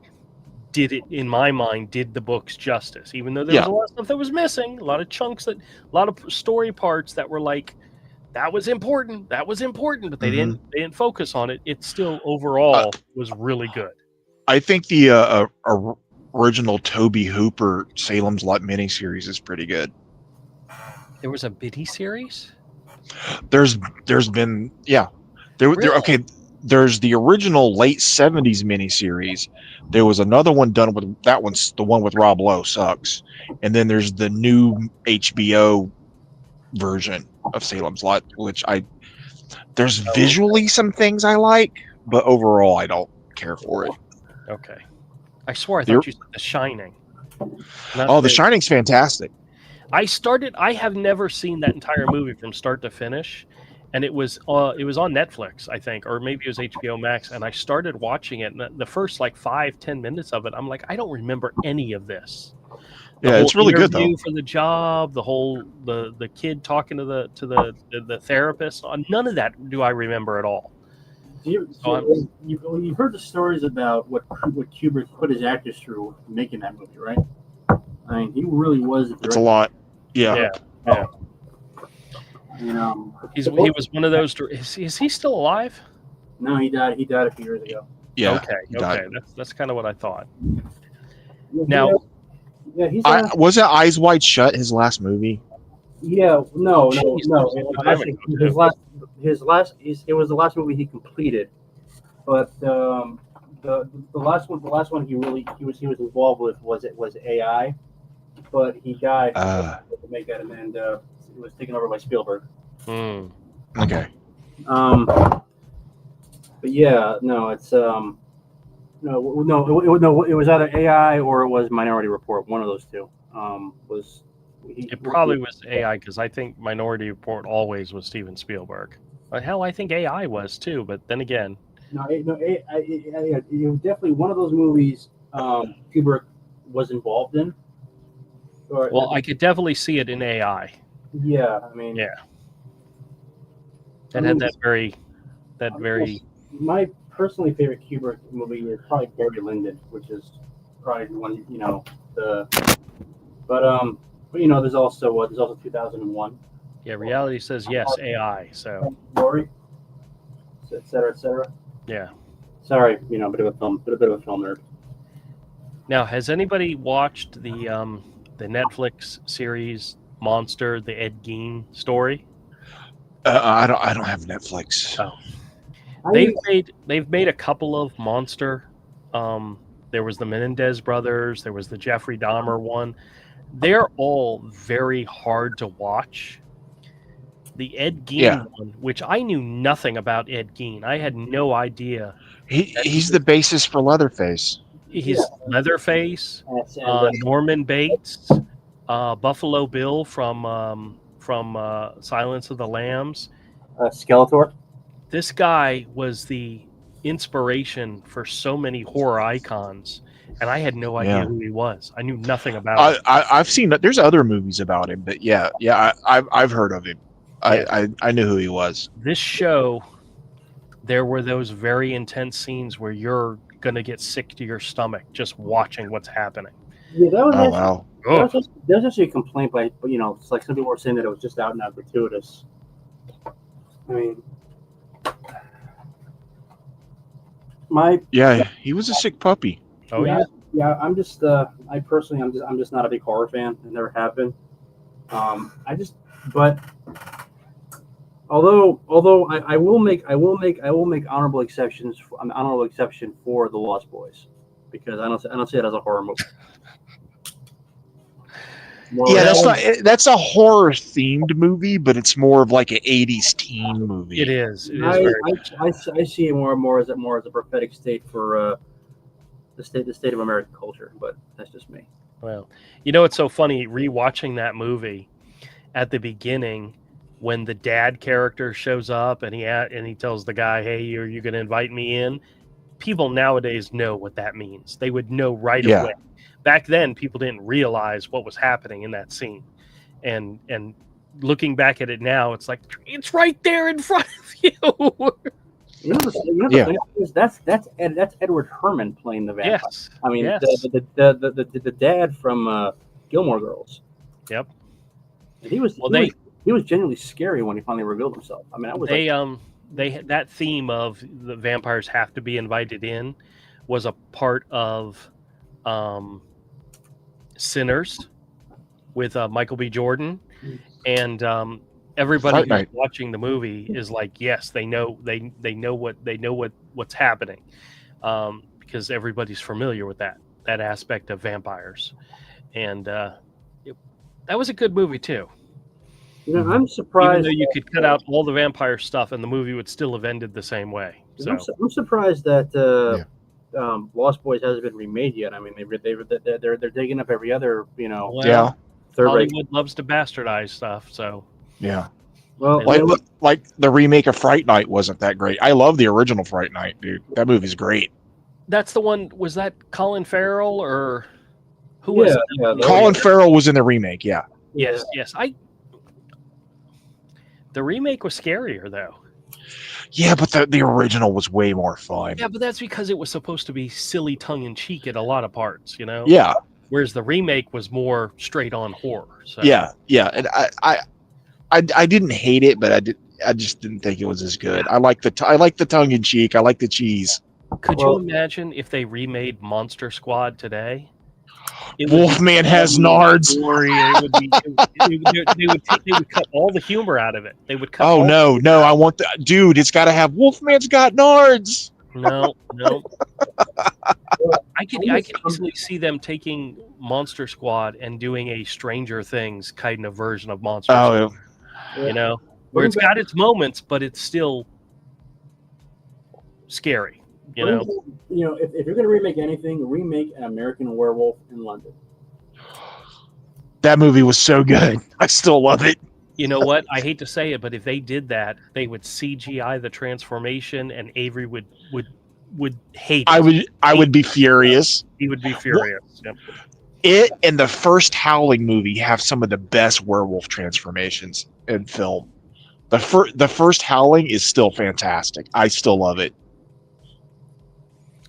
did it, in my mind, did the books justice, even though there was a lot of stuff that was missing, a lot of chunks, a lot of story parts that were like, that was important, but they didn't focus on it. It still overall was really good. I think the original Toby Hooper Salem's Lot miniseries is pretty good. There was a miniseries? There's been okay. There's the original late 70s miniseries. There was another one done with, that one's the one with Rob Lowe, sucks. And then there's the new HBO version of Salem's Lot, which there's visually some things I like, but overall, I don't care for it. Okay. I swore I You're- thought you said The Shining. Oh, The Shining's fantastic. I have never seen that entire movie from start to finish, and it was on Netflix, I think, or maybe it was HBO Max, and I started watching it, and the first like 5-10 minutes of it, I'm like, I don't remember any of this. The Yeah, it's whole really good though. interview for the job, the kid talking to the therapist, none of that do I remember at all. You've heard the stories about what Kubrick put his actors through making that movie, right? I mean, he really was. It's a lot. Yeah. Yeah. You know, He was one of those. Is he still alive? No, he died. He died a few years ago. Yeah. Okay. he died. That's kind of what I thought. Yeah, Now, he's Was it Eyes Wide Shut his last movie? no. Jeez, Actually, it was the last movie he completed, but the last one he was involved with was AI, but he died to make that, and it was taken over by Spielberg. hmm. Okay. But yeah, no, it's no, it was either AI or it was Minority Report. One of those two. It probably was AI because I think Minority Report always was Steven Spielberg. Hell, I think AI was too. But then again, it was definitely one of those movies Kubrick was involved in. well, I could definitely see it in AI. Yeah, I mean, Yeah. That had that very. My personally favorite Kubrick movie is probably Barry Lyndon, which is probably the one but there's also 2001. Yeah, reality says yes, AI. So Glory, et cetera. yeah. Sorry, bit of a film nerd. Now, has anybody watched the Netflix series Monster, the Ed Gein story? I don't have Netflix. Oh. They've made a couple of Monster. There was the Menendez brothers. There was the Jeffrey Dahmer one. They're all very hard to watch. The Ed Gein one, which I knew nothing about Ed Gein. I had no idea. He's the basis for Leatherface. He's Leatherface, Norman Bates, Buffalo Bill from Silence of the Lambs. Skeletor. This guy was the inspiration for so many horror icons, and I had no idea who he was. I knew nothing about him. I've seen that. There's other movies about him, but I've heard of him. Yeah. I knew who he was. This show, there were those very intense scenes where you're gonna get sick to your stomach just watching what's happening. Yeah, that was Wow. There's actually a complaint by, it's like some people were saying that it was just out and out gratuitous. I mean, he was a sick puppy. Oh yeah. I'm just not a big horror fan. I never have been. But although I will make honorable exception for The Lost Boys, because I don't see it as a horror movie. That's a horror themed movie, but it's more of like an 80s teen movie. It is. Very much. I see it more as a prophetic state for the state of American culture, but that's just me. Well, it's so funny rewatching that movie. At the beginning, when the dad character shows up and he tells the guy, "Hey, are you going to invite me in?" People nowadays know what that means. They would know right away. Back then, people didn't realize what was happening in that scene, and looking back at it now, it's like it's right there in front of you. That's Edward Herman playing the vampire. Yes, I mean yes. the dad from Gilmore Girls. Yep. And he was genuinely scary when he finally revealed himself. I mean, that theme of the vampires have to be invited in was a part of Sinners with Michael B. Jordan, and everybody who's watching the movie is like, yes, they know what's happening, because everybody's familiar with that aspect of vampires, and that was a good movie too. I'm surprised. Even though you could cut out all the vampire stuff, and the movie would still have ended the same way. So I'm surprised that Lost Boys hasn't been remade yet. I mean, they're digging up every other well, Yeah. third rate. Hollywood loves to bastardize stuff. So Yeah. Well, Like the remake of Fright Night wasn't that great. I love the original Fright Night, dude. That movie's great. that's the one. Was that Colin Farrell or who was it? Colin Farrell was in the remake. Yeah. Yes. The remake was scarier though. Yeah, but the original was way more fun. Yeah, but that's because it was supposed to be silly, tongue in cheek at a lot of parts, you know. Yeah. Whereas the remake was more straight on horror. So. Yeah. And I didn't hate it, but I just didn't think it was as good. I like the tongue in cheek. I like the cheese. Could you imagine if they remade Monster Squad today? Wolfman has nards. They would cut all the humor out of it. They would cut. Oh no! I want the dude. It's got to have Wolfman's got nards. No. I can easily see them taking Monster Squad and doing a Stranger Things kind of version of Monster Squad. You know, where it's got its moments, but it's still scary. You know, if you're going to remake anything, remake An American Werewolf in London. That movie was so good. I still love it. You know what? I hate to say it, but if they did that, they would CGI the transformation, and Avery would hate it. I would be furious. He would be furious. Yep. It and the first Howling movie have some of the best werewolf transformations in film. The first Howling is still fantastic. I still love it.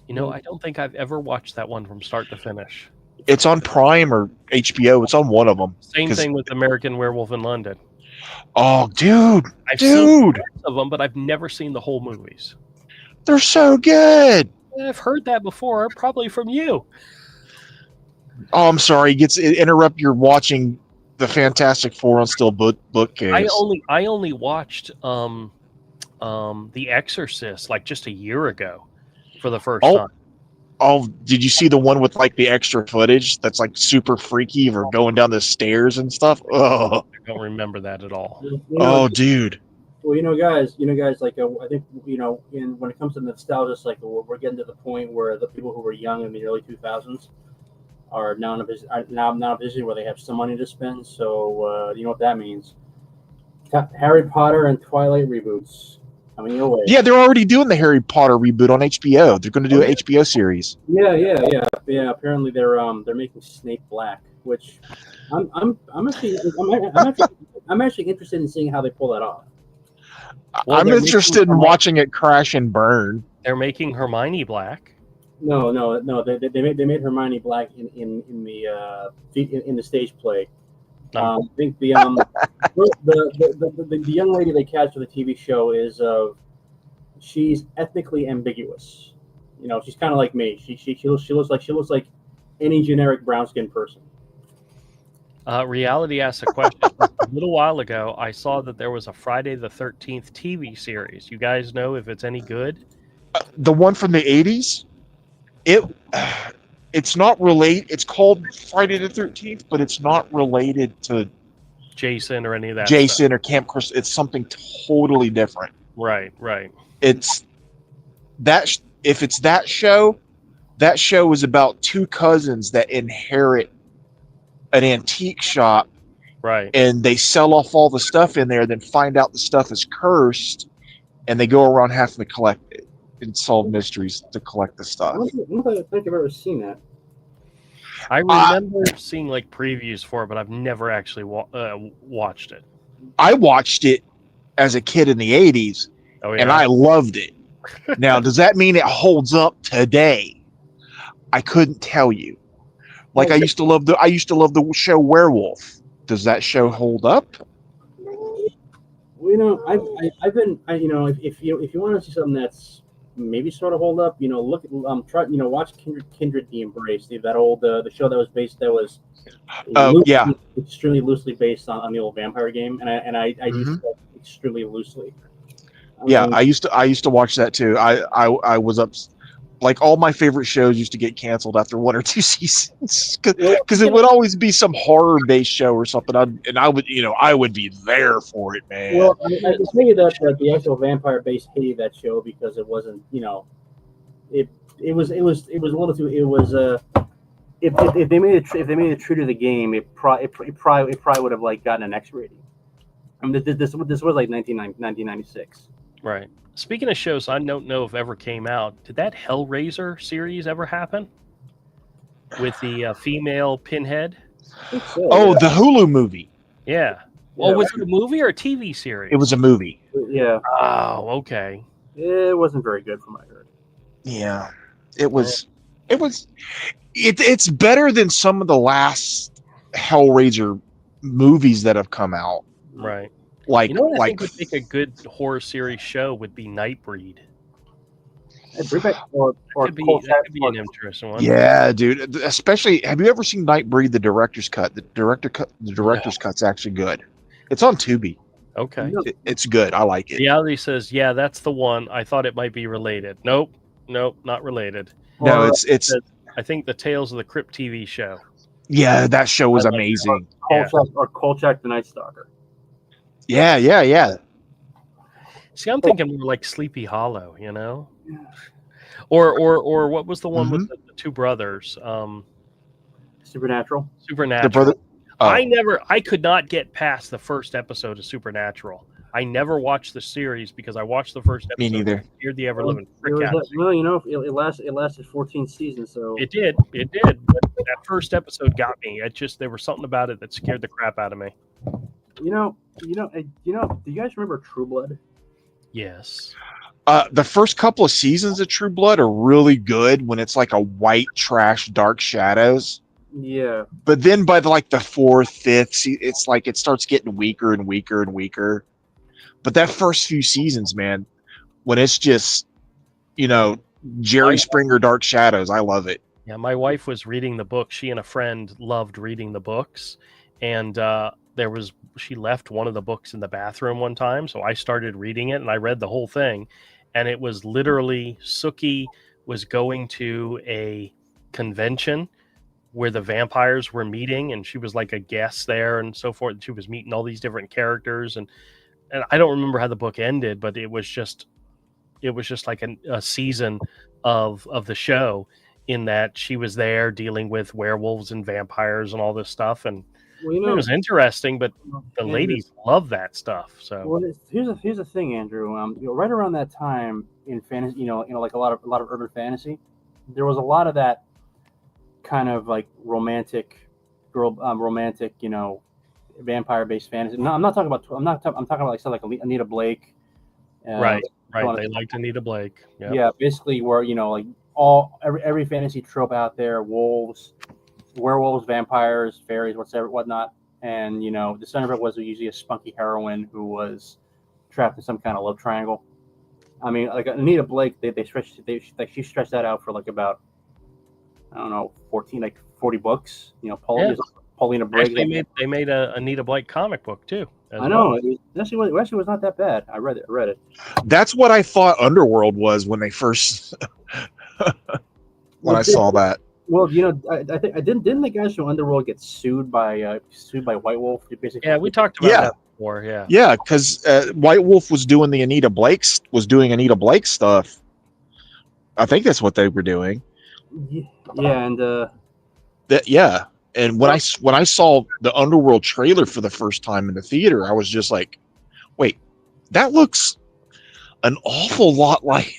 You know, I don't think I've ever watched that one from start to finish. It's on Prime or HBO. It's on one of them. Same thing with American Werewolf in London. Oh, dude. I've seen parts of them, but I've never seen the whole movies. They're so good. I've heard that before, probably from you. Oh, I'm sorry. Interrupt. You're watching the Fantastic Four on Still Bookcase. I only watched The Exorcist like just a year ago for the first time. Oh, did you see the one with like the extra footage that's like super freaky or going down the stairs and stuff? Oh, I don't remember that at all. Dude. Well, guys, like I think when it comes to nostalgia, it's like we're getting to the point where the people who were young in the early 2000s are now in a position where they have some money to spend. So you know what that means? Harry Potter and Twilight reboots. I mean, your way. Yeah, they're already doing the Harry Potter reboot on HBO. They're going to do an HBO series. Yeah. Apparently, they're making Snape black, which I'm actually interested in seeing how they pull that off. Well, I'm interested in watching it crash and burn. They're making Hermione black. No. They made Hermione black in the stage play. I think the young lady they cast for the TV show is she's ethnically ambiguous. You know, she's kind of like me. She looks like any generic brown skinned person. Reality asked a question a little while ago. I saw that there was a Friday the 13th TV series. You guys know if it's any good? The one from the 80s? It's not related. It's called Friday the 13th, but it's not related to Jason or any of that. Jason or Camp Crystal. It's something totally different. Right. It's that. If it's that show is about two cousins that inherit an antique shop. Right. And they sell off all the stuff in there, then find out the stuff is cursed, and they go around having to collect it and solve mysteries to collect the stuff. I don't think I've ever seen that. I remember seeing like previews for it, but I've never actually watched it. I watched it as a kid in the 80s, and I loved it. Now, does that mean it holds up today? I couldn't tell you. Like I used to love the show Werewolf. Does that show hold up? Well, I've been if you want to see something that's maybe sort of hold up, look at watch Kindred the Embrace, that old the show that was extremely loosely based on the old vampire game, and I used to extremely loosely. I used to watch that too. I was up Like all my favorite shows used to get canceled after 1 or 2 seasons because it would always be some horror based show or something. I would be there for it, man. Well, I can tell you that the actual vampire base hated that show because it wasn't, it was a little too. It was if they made it true to the game, it probably would have like gotten an X rating. I mean, this was like 1996. Right. Speaking of shows I don't know if ever came out, did that Hellraiser series ever happen? With the female Pinhead? Oh, the Hulu movie. Yeah. Well, was it a movie or a TV series? It was a movie. Yeah. Oh, okay. It wasn't very good from what I heard. Yeah, it was. It's better than some of the last Hellraiser movies that have come out. Right. Like, You know what I think would make a good horror series show would be Nightbreed. Or That could be an interesting one. yeah, dude. Especially, have you ever seen Nightbreed, the director's cut? The director's cut's actually good. It's on Tubi. Okay. It's good. I like it. Reality says, yeah, that's the one. I thought it might be related. Nope, not related. No, it's I think the Tales of the Crypt TV show. yeah. That show was amazing. Kolchak the Night Stalker. Yeah. See, I'm thinking more like Sleepy Hollow, or what was the one with the two brothers? Supernatural. Supernatural. The brother. Oh. I could not get past the first episode of Supernatural. I never watched the series because I watched the first episode. Me neither. And scared the ever living frick out of me. Well, it lasted 14 seasons, so It did. But that first episode got me. There was something about it that scared the crap out of me. do you guys remember True Blood? Yes. The first couple of seasons of True Blood are really good when it's like a white trash, Dark Shadows. Yeah. But then by the fourth, fifth, it's like it starts getting weaker and weaker and weaker. But that first few seasons, man, when it's just, Jerry Springer, Dark Shadows, I love it. Yeah, my wife was reading the book. She and a friend loved reading the books, and she left one of the books in the bathroom one time, so I started reading it, and I read the whole thing, and it was literally Sookie was going to a convention where the vampires were meeting, and she was like a guest there and so forth. And she was meeting all these different characters, and I don't remember how the book ended, but it was just like a season of the show, in that she was there dealing with werewolves and vampires and all this stuff, and it was interesting. But the ladies love that stuff. So here's the thing, Andrew. Right around that time in fantasy, like a lot of urban fantasy, there was a lot of that kind of like romantic, vampire-based fantasy. No, I'm talking about like stuff like Anita Blake. Right. They liked Anita Blake. Yep. Yeah, basically where like every fantasy trope out there: werewolves, vampires, fairies, whatnot. And the center of it was usually a spunky heroine who was trapped in some kind of love triangle. I mean, like Anita Blake, she stretched that out for like about, I don't know, 40 books. Paulina Blake. Actually, they made a Anita Blake comic book too. I know. It actually was not that bad. I read it. That's what I thought Underworld was when they first I saw that. Well, I think didn't the guys from Underworld get sued by White Wolf? Basically, yeah, we talked about that before. Yeah, because White Wolf was doing Anita Blake stuff. I think that's what they were doing. Yeah, and And when I saw the Underworld trailer for the first time in the theater, I was just like, wait, that looks an awful lot like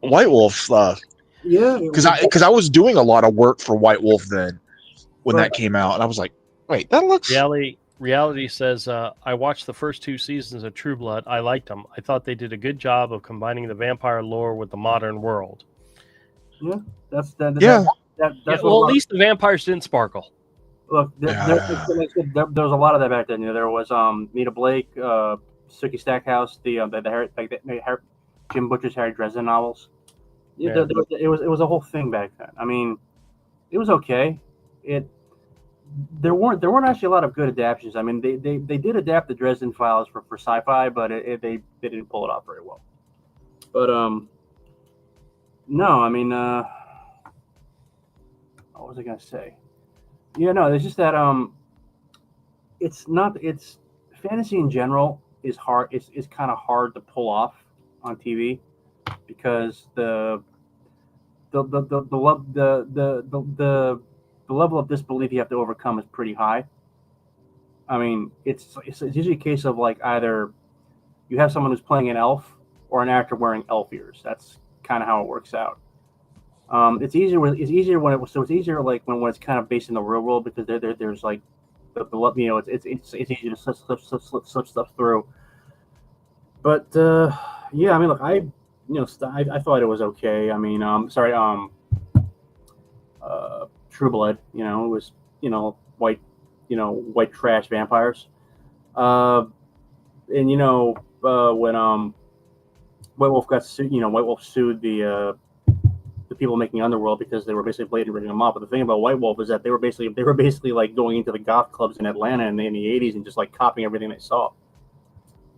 White Wolf stuff. Yeah, because I was doing a lot of work for White Wolf then when that came out, and I was like, wait, that looks. Reality says, I watched the first 2 seasons of True Blood. I liked them. I thought they did a good job of combining the vampire lore with the modern world. Yeah, that's that. Well, at least the vampires didn't sparkle. Look, there was a lot of that back then. There was Anita Blake, Sookie Stackhouse, the Jim Butcher's Harry Dresden novels. Yeah. It was a whole thing back then. I mean, it was okay. There weren't actually a lot of good adaptations. I mean, they did adapt the Dresden Files for sci-fi, but they didn't pull it off very well. But No, I mean, what was I gonna say? Yeah, no, it's just that it's not. It's fantasy in general is hard. It's kind of hard to pull off on TV because the level of disbelief you have to overcome is pretty high. I mean, it's usually a case of like either you have someone who's playing an elf or an actor wearing elf ears. That's kind of how it works out. It's easier. It's easier when it's easier like when it's kind of based in the real world because there's like the you know it's easy to slip stuff through. But yeah, I mean, look, I thought it was okay. I mean, sorry, True Blood. You know, it was white, white trash vampires. And when White Wolf got sued, White Wolf sued the people making Underworld because they were basically blatantly ripping them off. But the thing about White Wolf is that they were basically like going into the goth clubs in Atlanta in the 80s and just like copying everything they saw.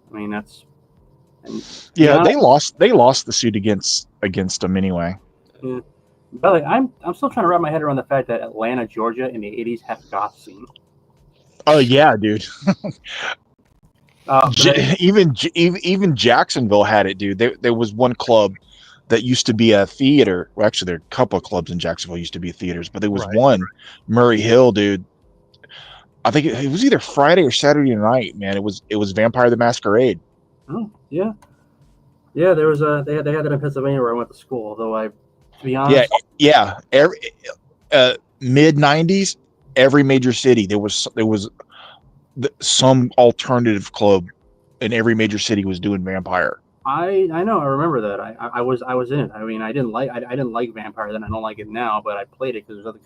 I mean, that's Yeah, they lost the suit against them anyway. Yeah. But like, I'm still trying to wrap my head around the fact that Atlanta, Georgia, in the 80s had a goth scene. Oh yeah, dude. But Even Jacksonville had it, dude. There was one club that used to be a theater. Well, actually, there are a couple of clubs in Jacksonville used to be theaters, but there was one, Murray Hill, dude. I think it was either Friday or Saturday night, man. It was Vampire the Masquerade. Oh, yeah. Yeah, there was they had that in Pennsylvania where I went to school. Although to be honest, Yeah. Every mid '90s, every major city there was some alternative club in every major city was doing vampire. I know, I remember that. I was in it. I mean, I didn't like Vampire then. I don't like it now, but I played it because look,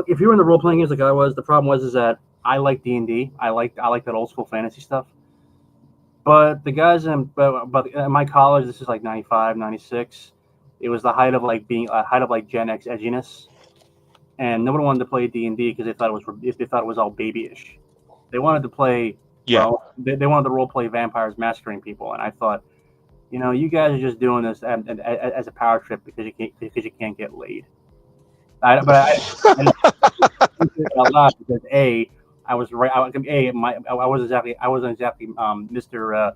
if you were in the role playing games like I was, the problem was that I like D&D. I like that old school fantasy stuff. But the guys in my college, this is like 95, 96. It was the height of like Gen X edginess, and nobody wanted to play D&D because they thought it was all babyish. They wanted to play. Yeah. Well, they wanted to role play vampires massacring people, and I thought, you guys are just doing this as a power trip because you can't get laid. I didn't appreciate it a lot because I wasn't exactly Mr.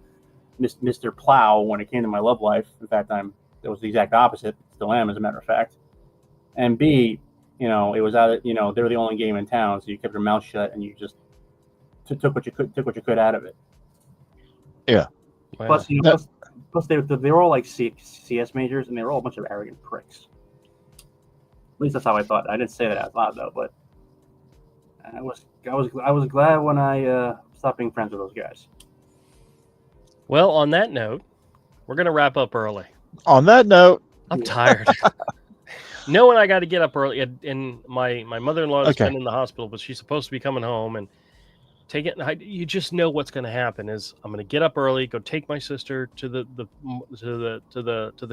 Plow when it came to my love life. In fact, it was the exact opposite. Still am, as a matter of fact. And B, it was they were the only game in town, so you kept your mouth shut and you just took what you could out of it. Yeah. Wow. Plus they were all like CS majors, and they were all a bunch of arrogant pricks. At least that's how I thought. I didn't say that out loud though, but I was glad when I stopped being friends with those guys. Well, on that note, we're gonna wrap up early. On that note, I'm tired. Knowing I got to get up early, and my mother-in-law has been in the hospital, but she's supposed to be coming home, and you just know what's going to happen is I'm going to get up early, go take my sister to the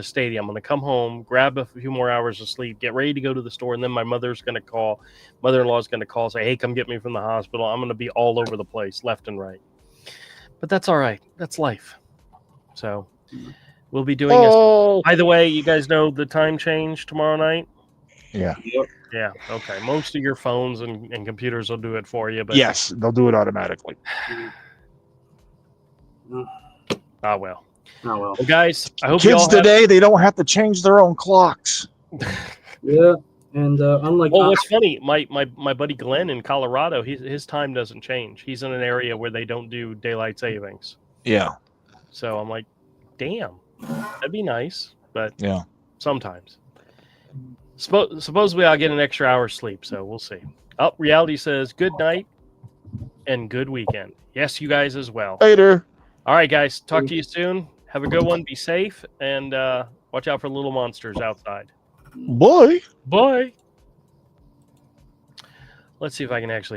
stadium. I'm going to come home, grab a few more hours of sleep, get ready to go to the store, and then my mother-in-law is going to call, say, hey, come get me from the hospital. I'm going to be all over the place, left and right. But that's all right. That's life. So we'll be doing this. By the way, you guys know the time change tomorrow night? Yeah. Yeah. Okay. Most of your phones and computers will do it for you. But yes, they'll do it automatically. Ah, well. Oh, well. Well, guys, I hope kids today they don't have to change their own clocks. Yeah. And unlike what's funny, my buddy Glenn in Colorado, his time doesn't change. He's in an area where they don't do daylight savings. Yeah. So I'm like, damn, that'd be nice, but yeah, sometimes. Supposedly I'll get an extra hour's sleep, so we'll see. Oh, reality says good night and good weekend. Yes, you guys as well. Later. All right, guys. Talk to you soon. Have a good one. Be safe and watch out for little monsters outside. Bye. Bye. Let's see if I can actually